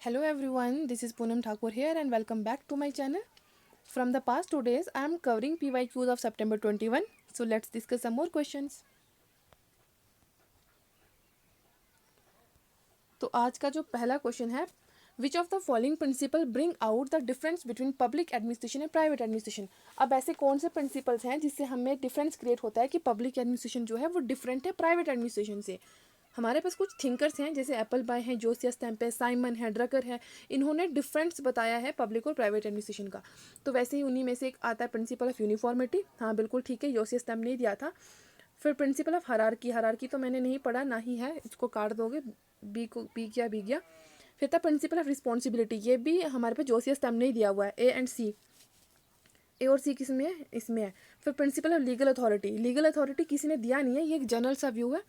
Hello everyone, this is Poonam Thakur here and welcome back to my channel. From the past 2 days, I am covering PYQs of September 21. So let's discuss some more questions. तो आज का जो पहला question है, which of the following principle bring out the difference between public administration and private administration. अब ऐसे कौन से प्रिंसिपल्स हैं जिससे हमें डिफरेंस क्रिएट होता है कि पब्लिक एडमिनिस्ट्रेशन जो है वो डिफरेंट है प्राइवेट एडमिनिस्ट्रेशन से। हमारे पास कुछ थिंकर्स हैं जैसे एप्पल बाय हैं, जोसियस स्टैम्प है, साइमन है, ड्रकर है। इन्होंने डिफरेंस बताया है पब्लिक और प्राइवेट एडमिनिस्ट्रेशन का। तो वैसे ही उन्हीं में से एक आता है प्रिंसिपल ऑफ यूनिफॉर्मिटी। हाँ बिल्कुल ठीक है, जोसियस स्टैम्प नहीं दिया था। फिर प्रिंसिपल ऑफ हायरार्की, हायरार्की तो मैंने नहीं पढ़ा ना ही है, इसको काट दोगे, बी को बी गया। फिर था प्रिंसिपल ऑफ रिस्पॉन्सिबिलिटी, ये भी हमारे पास जोसियस स्टैम्प नहीं दिया हुआ है। ए एंड सी, ए और सी किस में है, इसमें है। फिर principle of legal authority, legal authority किसी ने दिया नहीं है, ये एक जनरल सा व्यू है।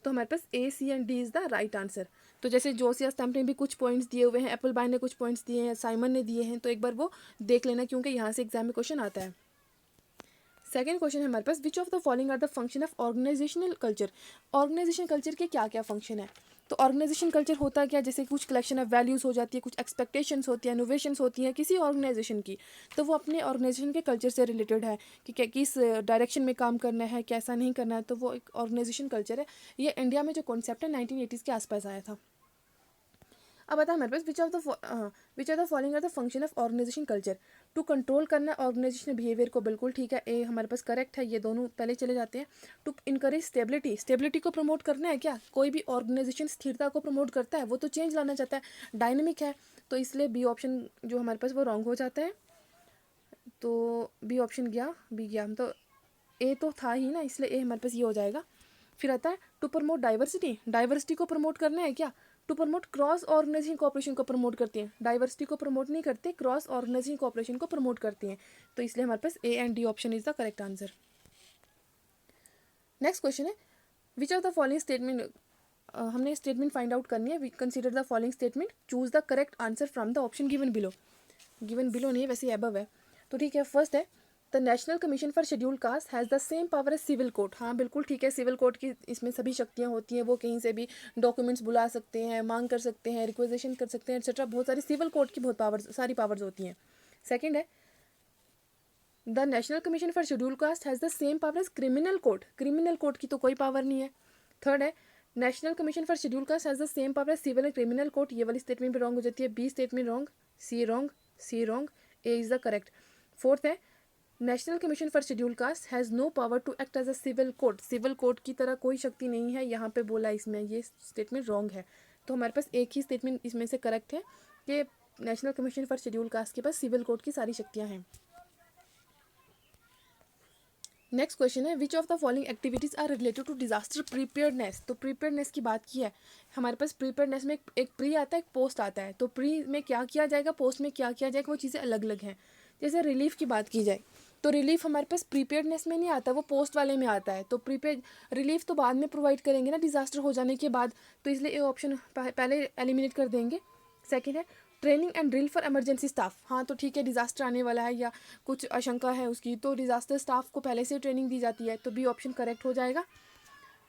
तो हमारे पास A C and D is the right answer. तो जैसे जोसियस स्टैम्प ने भी कुछ पॉइंट्स दिए हुए हैं, एप्पल बाय ने कुछ पॉइंट्स दिए हैं, साइमन ने दिए हैं, तो एक बार वो देख लेना क्योंकि यहाँ से एग्जाम में क्वेश्चन आता है। सेकेंड क्वेश्चन है हमारे पास, which of the following are the function of organisational culture. Organisation culture के क्या क्या फंक्शन है। तो ऑर्गेनाइजेशन कल्चर होता क्या, जैसे कुछ कलेक्शन ऑफ वैल्यूज़ हो जाती है, कुछ एक्सपेक्टेशंस होती हैं, इनोवेशंस होती हैं किसी ऑर्गेनाइजेशन की, तो वो अपने ऑर्गेनाइजेशन के कल्चर से रिलेटेड है कि किस डायरेक्शन में काम करना है, कैसा नहीं करना है, तो वो एक ऑर्गेनाइजेशन कल्चर है। ये इंडिया में जो कॉन्सेप्ट है 1980s के आसपास आया था। अब आता है हमारे पास, which of the following are the function of organisation culture. To control करना ऑर्गेनाइजेशन बिहेवियर को, बिल्कुल ठीक है, ए हमारे पास करेक्ट है, ये दोनों पहले चले जाते हैं। टू इनकरेज स्टेबिलिटी, स्टेबिलिटी को प्रमोट करना है क्या, कोई भी ऑर्गेनाइजेशन स्थिरता को प्रमोट करता है, वो तो चेंज लाना चाहता है, डायनेमिक है, तो इसलिए बी ऑप्शन जो हमारे पास वो रॉन्ग हो जाता है। तो बी ऑप्शन गया, बी गया, तो ए तो था ही ना, इसलिए ए हमारे पास ये हो जाएगा। फिर आता है टू प्रमोट डाइवर्सिटी, डाइवर्सिटी को प्रमोट करना है क्या, to promote cross organising cooperation को प्रमोट करती हैं, डाइवर्सिटी को प्रमोट नहीं करते, क्रॉस ऑर्गेनाइजिंग कोऑपरेशन को प्रमोट करती हैं। तो इसलिए हमारे पास A and D option is the correct answer. Next question है, which of the following statement, हमने स्टेटमेंट फाइंड आउट करनी है, consider the following statement, choose the correct answer from the option given below. Given below नहीं है, वैसे above है, तो ठीक है। फर्स्ट है, the national commission for scheduled caste has the same power as civil court. हाँ बिल्कुल ठीक है, सिविल कोर्ट की इसमें सभी शक्तियाँ होती हैं, वो कहीं से भी डॉक्यूमेंट्स बुला सकते हैं, मांग कर सकते हैं, रिक्वेजेशन कर सकते हैं, एक्सेट्रा, बहुत सारी सिविल कोर्ट की बहुत पावर्स, सारी पावर्स होती हैं। सेकेंड है, the national commission for scheduled caste has the same power as criminal court, criminal court की तो कोई पावर नहीं है। थर्ड है, national commission for scheduled caste has the same power as civil and criminal court, ये वाली statement भी wrong हो जाती है, B statement wrong, C wrong, C wrong, A is the correct. Fourth है, national commission for schedule caste has no power to act as a civil court, civil court की तरह कोई शक्ति नहीं है, यहाँ पे बोला इसमें, ये स्टेटमेंट रॉन्ग है। तो हमारे पास एक ही स्टेटमेंट इसमें से करेक्ट है कि national commission for schedule cast के पास सिविल कोर्ट की सारी शक्तियाँ हैं। नेक्स्ट क्वेश्चन है, which of the following activities are related to disaster preparedness. तो प्रीपेयर्डनेस की बात की है हमारे पास, प्रीपेयर्डनेस में एक प्री आता है, एक पोस्ट आता है, तो प्री में क्या किया जाएगा, पोस्ट में क्या किया जाएगा, वो चीज़ें अलग अलग हैं। जैसे रिलीफ की बात की जाए तो रिलीफ हमारे पास प्रीपेयर्डनेस में नहीं आता, वो पोस्ट वाले में आता है, तो प्रीपेड रिलीफ तो बाद में प्रोवाइड करेंगे ना डिजास्टर हो जाने के बाद, तो इसलिए ये ऑप्शन पहले एलिमिनेट कर देंगे। सेकेंड है, training and drill for emergency staff. हाँ तो ठीक है, डिजास्टर आने वाला है या कुछ आशंका है उसकी, तो डिजास्टर स्टाफ को पहले से ट्रेनिंग दी जाती है, तो बी ऑप्शन करेक्ट हो जाएगा।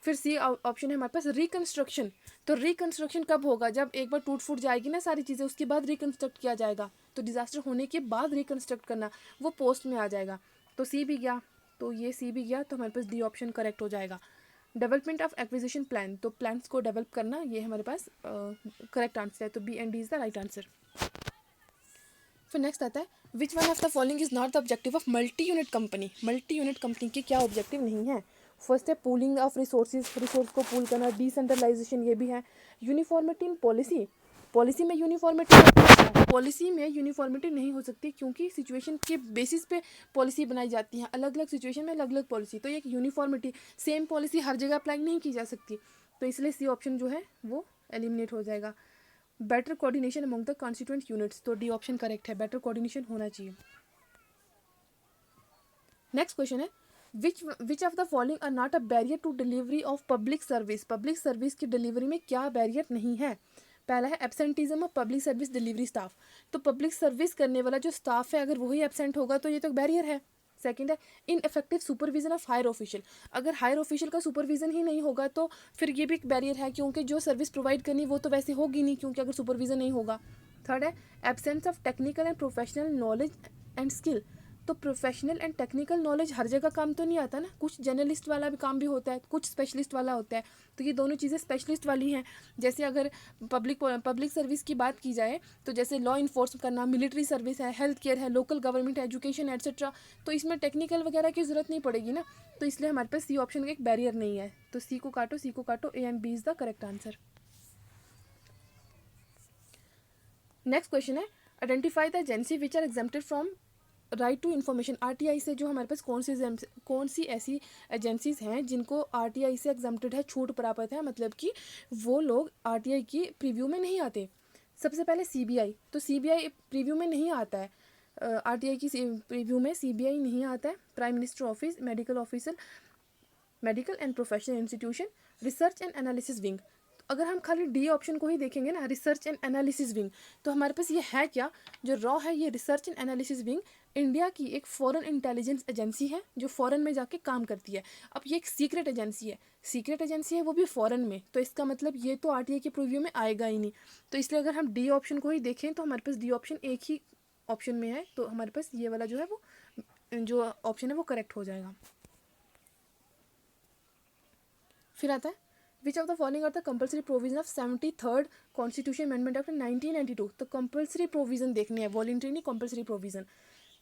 फिर सी ऑप्शन है हमारे पास रिकंस्ट्रक्शन, तो रिकंस्ट्रक्शन कब होगा, जब एक बार टूट फूट जाएगी ना सारी चीज़ें, उसके बाद रिकंस्ट्रक्ट किया जाएगा, तो डिजास्टर होने के बाद रिकंस्ट्रक्ट करना वो पोस्ट में आ जाएगा, तो सी भी गया, तो ये सी भी गया, तो हमारे पास डी ऑप्शन करेक्ट हो जाएगा। डेवलपमेंट ऑफ एक्विजिशन प्लान, तो प्लान्स को डेवलप करना, ये हमारे पास करेक्ट आंसर है, तो B and D is the right answer. फिर नेक्स्ट आता है, which one of the following is not the objective of multi unit company. Multi unit company के क्या ऑब्जेक्टिव नहीं है। फर्स्ट है पूलिंग ऑफ रिसोर्सेज, रिसोर्स को पूल करना, डिसेंट्रलाइजेशन ये भी है। यूनिफॉर्मिटी इन पॉलिसी, पॉलिसी में यूनिफॉर्मिटी, पॉलिसी में यूनिफॉर्मिटी नहीं हो सकती क्योंकि सिचुएशन के बेसिस पे पॉलिसी बनाई जाती है, अलग अलग सिचुएशन में अलग अलग पॉलिसी, तो ये यूनिफॉर्मिटी, सेम पॉलिसी हर जगह अप्लाई नहीं की जा सकती, तो इसलिए सी ऑप्शन जो है वो एलिमिनेट हो जाएगा। Better coordination among the constituent units, तो डी ऑप्शन करेक्ट है, बेटर कोऑर्डिनेशन होना चाहिए। नेक्स्ट क्वेश्चन है, which of the following are not a barrier to delivery of public service. Public service की डिलीवरी में क्या बैरियर नहीं है। पहला है absenteeism of public service delivery staff, तो पब्लिक सर्विस करने वाला जो स्टाफ है अगर वही एब्सेंट होगा तो ये तो बैरियर है। सेकंड है ineffective supervision of higher official, अगर हायर ऑफिशियल का सुपरविजन ही नहीं होगा तो फिर ये भी एक बैरियर है, क्योंकि जो सर्विस प्रोवाइड करनी वो तो वैसे होगी नहीं क्योंकि अगर सुपरविजन नहीं होगा। थर्ड है absence of technical and professional knowledge and skill. तो प्रोफेशनल एंड टेक्निकल नॉलेज हर जगह काम तो नहीं आता ना, कुछ जनरलिस्ट वाला भी काम भी होता है, कुछ स्पेशलिस्ट वाला होता है। तो ये दोनों चीज़ें स्पेशलिस्ट वाली हैं। जैसे अगर पब्लिक सर्विस की बात की जाए तो जैसे लॉ इन्फोर्स करना, मिलिट्री सर्विस है, हेल्थ केयर है, लोकल गवर्नमेंट, एजुकेशन एट्सेट्रा, तो इसमें टेक्निकल वगैरह की ज़रूरत नहीं पड़ेगी ना। तो इसलिए हमारे पास सी ऑप्शन का एक बैरियर नहीं है। तो सी को काटो, A and B is the correct answer. Next question है identify the agency which are exempted from right to information. RTI से जो हमारे पास कौन सी ऐसी एजेंसीज हैं जिनको आरटीआई से एग्जेम्प्टेड है, छूट प्राप्त है, मतलब कि वो लोग आरटीआई की प्रीव्यू में नहीं आते। सबसे पहले सीबीआई, तो सीबीआई प्रीव्यू में नहीं आता है, आरटीआई की प्रीव्यू में सीबीआई नहीं आता है। Prime minister office, medical officer, medical and professional institution, research and analysis wing. अगर हम खाली डी ऑप्शन को ही देखेंगे ना, रिसर्च एंड एनालिसिस विंग, तो हमारे पास ये है क्या, जो रॉ है ये research and analysis wing India की एक फॉरेन इंटेलिजेंस एजेंसी है जो फॉरेन में जाके काम करती है। अब ये एक सीक्रेट एजेंसी है, वो भी फॉरेन में, तो इसका मतलब ये तो आरटीआई के प्रीव्यू में आएगा ही नहीं। तो इसलिए अगर हम डी ऑप्शन को ही देखें तो हमारे पास डी ऑप्शन एक ही ऑप्शन में है, तो हमारे पास ये वाला जो है वो जो ऑप्शन है वो करेक्ट हो जाएगा। फिर आता है which of the following are the compulsory provision of 73rd constitution amendment act 1992। तो कंपल्सरी प्रोविजन देखनी है, वॉलंटरी नहीं, कंपल्सरी प्रोविजन।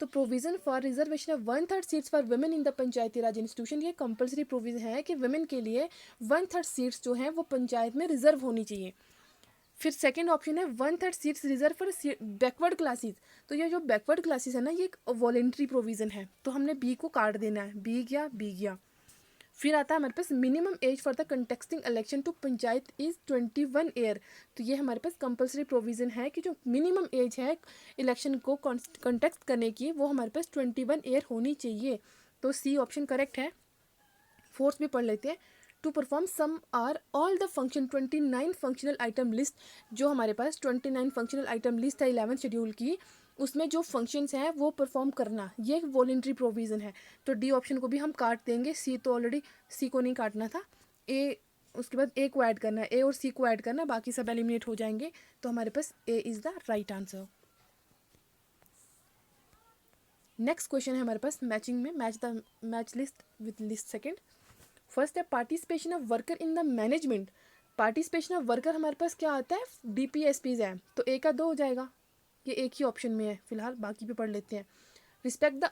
तो provision for reservation of 1/3 seats for women in the Panchayati Raj institution, ये कंपल्सरी प्रोविजन है कि वुमेन के लिए 1/3 सीट्स जो हैं वो पंचायत में रिजर्व होनी चाहिए। फिर सेकंड ऑप्शन है 1/3 seats reserve for backward classes. तो ये जो बैकवर्ड क्लासेस है ना, ये एक वॉलंटरी प्रोविजन है, तो हमने बी को काट देना है, बी गया। फिर आता है हमारे पास minimum age for the contesting election to panchayat is 21 year. तो ये हमारे पास कंपलसरी प्रोविज़न है कि जो मिनिमम एज है इलेक्शन को कंटेक्ट करने की, वो हमारे पास 21 ईयर होनी चाहिए। तो सी ऑप्शन करेक्ट है। फोर्थ भी पढ़ लेते हैं। To perform some are all the function 29 functional item list, जो हमारे पास 29 फंक्शनल आइटम लिस्ट है 11 शेड्यूल की, उसमें जो फंक्शंस हैं वो परफॉर्म करना, ये एक वॉलंटरी प्रोविज़न है। तो डी ऑप्शन को भी हम काट देंगे, सी तो ऑलरेडी सी को नहीं काटना था, ए उसके बाद ए को ऐड करना है, ए और सी को ऐड करना है, बाकी सब एलिमिनेट हो जाएंगे। तो हमारे पास A is the right answer. Next question है हमारे पास मैचिंग में, match list with list second. First है participation of worker in the management. Participation of worker हमारे पास क्या आता है, डीपीएसपीज है, तो ए का 2 हो जाएगा, ये एक ही ऑप्शन में है फिलहाल, बाकी भी पढ़ लेते हैं। Respect the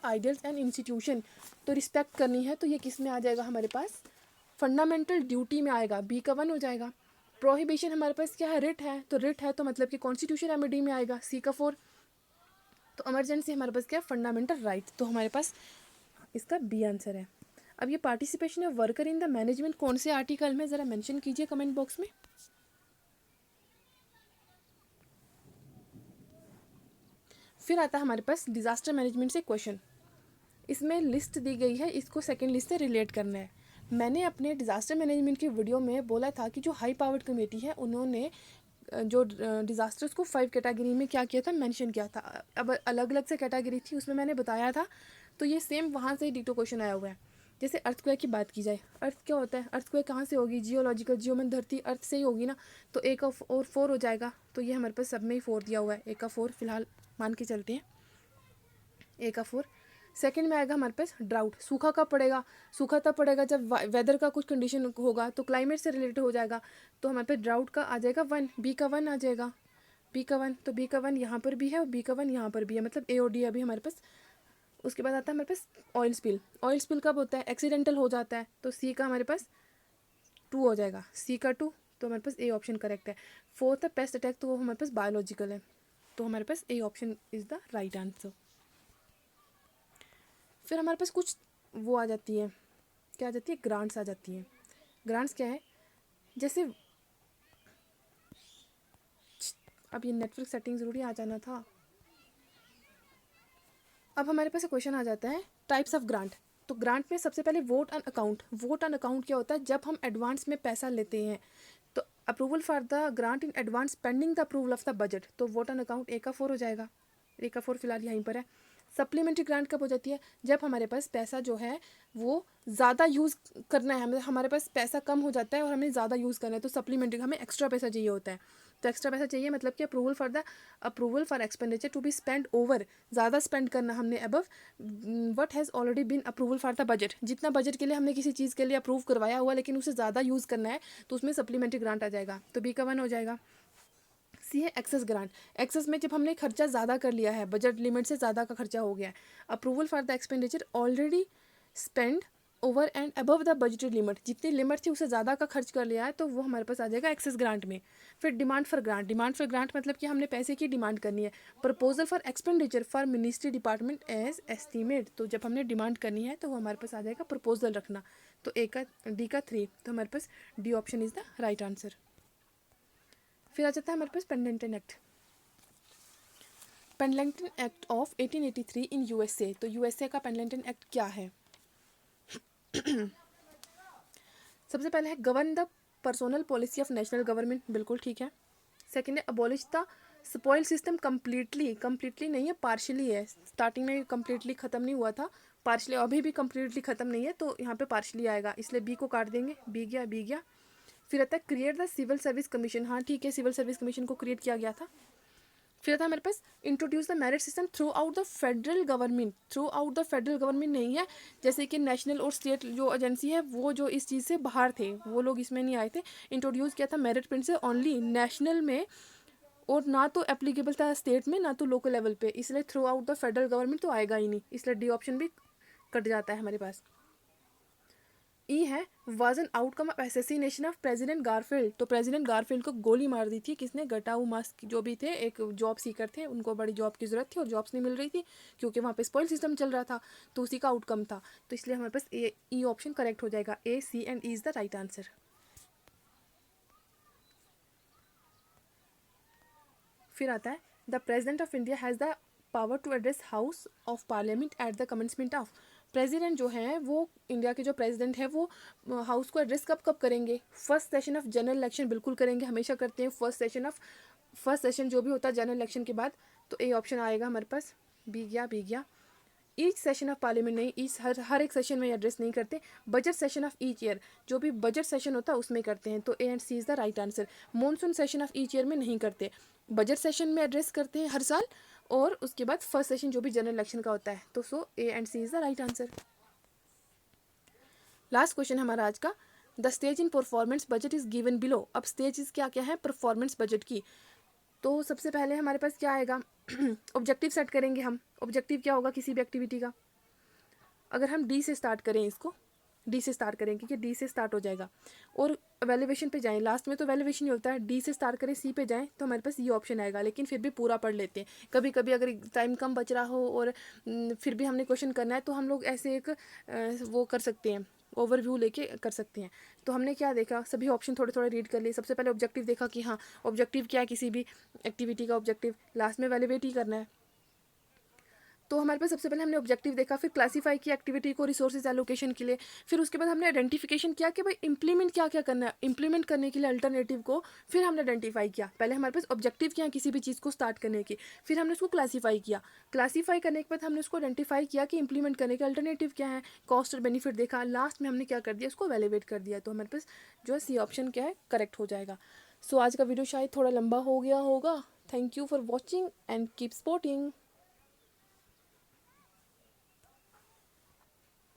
ideals and institution, तो रिस्पेक्ट करनी है, तो ये किस में आ जाएगा हमारे पास, फंडामेंटल ड्यूटी में आएगा, बी का 1 हो जाएगा। प्रोहिबिशन हमारे पास क्या है, रिट है, तो रिट है तो मतलब कि कॉन्स्टिट्यूशन रेमेडी में आएगा, सी का 4। तो इमरजेंसी हमारे पास क्या है, फंडामेंटल राइट, तो हमारे पास इसका बी आंसर है। अब ये participation of worker in the management कौन से आर्टिकल में, ज़रा मेंशन कीजिए कमेंट बॉक्स में। फिर आता है हमारे पास डिज़ास्टर मैनेजमेंट से क्वेश्चन। इसमें लिस्ट दी गई है, इसको सेकंड लिस्ट से रिलेट करना है। मैंने अपने डिज़ास्टर मैनेजमेंट की वीडियो में बोला था कि जो हाई पावर्ड कमेटी है उन्होंने जो डिज़ास्टर्स को 5 कैटेगरी में क्या किया था, मेंशन किया था। अब अलग अलग से कैटेगरी थी, उसमें मैंने बताया था, तो ये सेम वहाँ से डिटो क्वेश्चन आया हुआ है। जैसे अर्थक्वेक की बात की जाए, अर्थ क्या होता है, अर्थक्वेक कहाँ से होगी, जियोलॉजिकल, जियोमन धरती अर्थ से ही होगी ना, तो ए का और 4 हो जाएगा। तो ये हमारे पास सब में ही 4 दिया हुआ है, ए का 4 फिलहाल मान के चलते हैं, ए का 4। सेकंड में आएगा हमारे पास ड्राउट, सूखा कब पड़ेगा, सूखा तब पड़ेगा जब वेदर का कुछ कंडीशन होगा, तो क्लाइमेट से रिलेटेड हो जाएगा, तो हमारे पास ड्राउट का आ जाएगा 1, बी का 1 आ जाएगा, बी का 1, तो बी का 1 यहाँ पर भी है और बी का 1 यहाँ पर भी है, मतलब ए और डी अभी हमारे पास। उसके बाद आता है हमारे पास ऑयल स्पिल। ऑयल स्पिल कब होता है, एक्सीडेंटल हो जाता है, तो सी का हमारे पास 2 हो जाएगा, सी का 2, तो हमारे पास ए ऑप्शन करेक्ट है। फोर्थ है पेस्ट अटैक, तो वो हमारे पास बायोलॉजिकल है, तो हमारे पास A option is the right answer. फिर हमारे पास कुछ वो आ जाती है, क्या आ जाती है, ग्रांट्स आ जाती हैं। ग्रांट्स क्या है, जैसे अब ये नेटवर्क सेटिंग ज़रूरी आ जाना था। अब हमारे पास क्वेश्चन आ जाता है टाइप्स ऑफ ग्रांट। तो ग्रांट में सबसे पहले vote on account. Vote on account क्या होता है, जब हम एडवांस में पैसा लेते हैं, तो approval for the grant in advance pending the approval of the budget, तो वोट ऑन अकाउंट ए का 4 हो जाएगा, ए का 4 फिलहाल यहीं पर है। सप्लीमेंट्री ग्रांट कब हो जाती है, जब हमारे पास पैसा जो है वो ज़्यादा यूज़ करना है, हमें हमारे पास पैसा कम हो जाता है और हमें ज़्यादा यूज़ करना है, तो सप्लीमेंट्री हमें एक्स्ट्रा पैसा चाहिए होता है, तो एक्स्ट्रा पैसा चाहिए मतलब कि approval for expenditure to be spend over, ज़्यादा स्पेंड करना हमने above what has already been approval for the budget, जितना बजट के लिए हमने किसी चीज़ के लिए अप्रूव करवाया हुआ लेकिन उसे ज़्यादा यूज़ करना है तो उसमें सप्लीमेंट्री ग्रांट आ जाएगा, तो बी का 1 हो जाएगा। सी है एक्सेस ग्रांट, एक्सेस में जब हमने खर्चा ज़्यादा कर लिया है, बजट लिमिट से ज़्यादा का खर्चा हो गया है। Approval for the expenditure already spend over and above the budgeted limit, जितनी लिमिट थी उससे ज़्यादा का खर्च कर लिया है तो वो हमारे पास आ जाएगा एक्सेस ग्रांट में। फिर demand for grant, demand for grant मतलब कि हमने पैसे की डिमांड करनी है। Proposal for expenditure for ministry department as estimate, तो जब हमने डिमांड करनी है तो वो हमारे पास आ जाएगा प्रपोजल रखना। तो ए का डी का 3, तो हमारे पास D option is the right answer. फिर आ जाता है हमारे पास Pendleton act. Pendleton act of 1883 in USA, तो यूएसए का पेंडेंटन एक्ट क्या है? सबसे पहले है govern the personal policy of national government, बिल्कुल ठीक है। सेकेंड है abolish the spoil system completely, completely नहीं है पार्शली है, स्टार्टिंग में कम्प्लीटली ख़त्म नहीं हुआ था, पार्शली अभी भी कम्प्लीटली ख़त्म नहीं है तो यहाँ पे पार्शली आएगा, इसलिए बी को काट देंगे, बी गया बी गया। फिर आता है create the civil service commission, हाँ ठीक है सिविल सर्विस कमीशन को क्रिएट किया गया था। फिर आता है हमारे पास introduce the merit system throughout the federal government, throughout the federal government नहीं है, जैसे कि नेशनल और स्टेट जो एजेंसी है वो जो इस चीज़ से बाहर थे वो लोग इसमें नहीं आए थे। इंट्रोड्यूस किया था मेरिट प्रिंसिपल ओनली नेशनल में, और ना तो एप्लीकेबल था स्टेट में ना तो लोकल लेवल पे, इसलिए through out the federal government तो आएगा ही नहीं, इसलिए डी ऑप्शन भी कट जाता है हमारे पास। ई है was an outcome of assassination of president Garfield, तो प्रेसिडेंट गारफील्ड को गोली मार दी थी किसने? गटाऊ मास्क जो भी थे, एक जॉब सीकर थे, उनको बड़ी जॉब की ज़रूरत थी और जॉब्स नहीं मिल रही थी क्योंकि वहाँ पे स्पॉइल सिस्टम चल रहा था, तो उसी का आउटकम था, तो इसलिए हमारे पास ए ई ऑप्शन करेक्ट हो जाएगा, A C and E is the right answer. फिर आता है the president of India has the power to address house of parliament at the commencement of, president जो है वो इंडिया के जो प्रेसिडेंट है वो हाउस को एड्रेस कब कब करेंगे? First session of general election बिल्कुल करेंगे, हमेशा करते हैं फर्स्ट सेशन जो भी होता है जनरल इलेक्शन के बाद, तो ए ऑप्शन आएगा हमारे पास, बी गया। ईच सेशन ऑफ पार्लियामेंट नहीं, ईच हर एक सेशन में एड्रेस नहीं करते, budget session of each year जो भी बजट सेशन होता है उसमें करते हैं, तो A and C is the right answer. Monsoon session of each year में नहीं करते, बजट सेशन में एड्रेस करते हैं हर साल, और उसके बाद फर्स्ट सेशन जो भी जनरल इलेक्शन का होता है, तो so A and C is the right answer. Last question हमारा आज का, the stage in performance budget is given below, अब स्टेज क्या क्या है परफॉर्मेंस बजट की, तो सबसे पहले हमारे पास क्या आएगा? ऑब्जेक्टिव सेट करेंगे हम, ऑब्जेक्टिव क्या होगा किसी भी एक्टिविटी का? अगर हम डी से स्टार्ट करें, इसको डी से स्टार्ट करें क्योंकि डी से स्टार्ट हो जाएगा, और वैल्यूएशन पे जाएं, लास्ट में तो वैल्यूएशन ही होता है, डी से स्टार्ट करें सी पे जाएं तो हमारे पास ये ऑप्शन आएगा, लेकिन फिर भी पूरा पढ़ लेते हैं, कभी कभी अगर टाइम कम बच रहा हो और फिर भी हमने क्वेश्चन करना है तो हम लोग ऐसे एक वो कर सकते हैं, ओवरव्यू लेके कर सकते हैं। तो हमने क्या देखा, सभी ऑप्शन थोड़े थोड़े रीड कर लिए। सबसे पहले ऑब्जेक्टिव देखा कि हाँ ऑब्जेक्टिव क्या है किसी भी एक्टिविटी का ऑब्जेक्टिव, लास्ट में वैल्यूएट ही करना है, तो हमारे पास सबसे पहले हमने ऑब्जेक्टिव देखा, फिर क्लासीफाई किया एक्टिविटी को रिसोर्सेज एलोकेशन के लिए, फिर उसके बाद हमने आइडेंटिफिकेशन किया कि भाई इंप्लीमेंट क्या क्या करना है, इंप्लीमेंट करने के लिए अल्टरनेटिव को फिर हमने आइडेंटिफाई किया। पहले हमारे पास ऑब्जेक्टिव क्या है किसी भी चीज़ को स्टार्ट करने की, फिर हमने उसको क्लासीफाई किया, क्लासीफाई करने के बाद हमने उसको आइडेंटिफाई किया कि इंप्लीमेंट करने के अल्टरनेटिव क्या है, कॉस्ट और बेनिफिट देखा, लास्ट में हमने क्या कर दिया उसको वैल्यूएट कर दिया, तो हमारे पास जो है सी ऑप्शन क्या है करेक्ट हो जाएगा। सो आज का वीडियो शायद थोड़ा लंबा हो गया होगा। Thank you for watching and keep supporting.